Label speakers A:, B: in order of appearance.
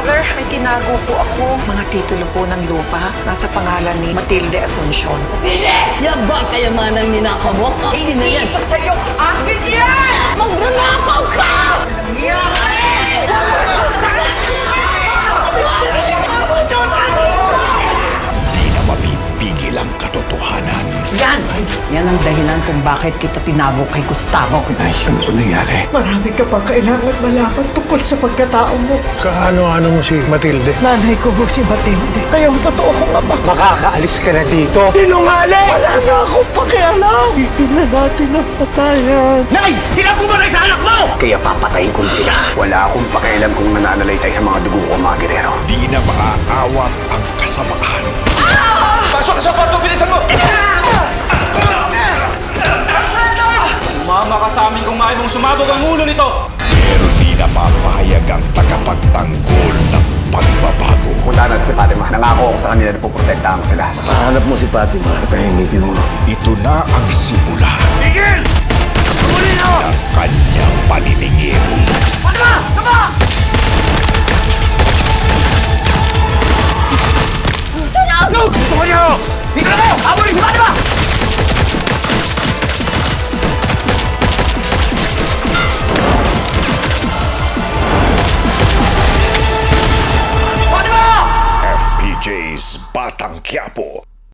A: Father, may tinago po ako. Mga titulo po ng lupa, nasa pangalan ni Matilde Asuncion.
B: Hindi! Yan ba kayamanang ninakaw mo? Akin na yan!
A: Ito sa'yo! Akin yan!
B: Magnanakaw ka!
C: Di na mapipigil ang katotohanan.
B: Yan! Yan ang dahilan kung bakit kita tinawag kay Gustavo.
C: Ay, ano po nangyari?
D: Marami ka pang kailangan malaman tungkol sa pagkatao mo.
E: Kaano-ano mo si Matilde?
D: Nanay ko ho si Matilde. Kayo ang totoo kong ama.
E: Makakaalis ka na dito.
D: Sinungaling! Wala na akong pakialam! Hindi na natin ang patayan.
E: Nay! Sinabi mo na sa anak mo!
C: Kaya papatayin ko sila. Wala akong pakialam kung nananalay tayo sa mga dugo ko, mga gerero. Di na maaawat ang kasamaan.
F: Pasok sa kwarto, bilisan mo! Sumama ka sa amin kung maaari mong sumabog ang ulo nito!
C: Pero di na papayag ang tagapagtanggol ng pagbabago.
G: Punta natin si Fatima. Nangako ako sa kanila na puprotektahan ko sila.
E: Hanap mo si Fatima. Patahimikin mo.
C: Ito na ang simula ng kanyang paniningil. FPJ's Batang Quiapo.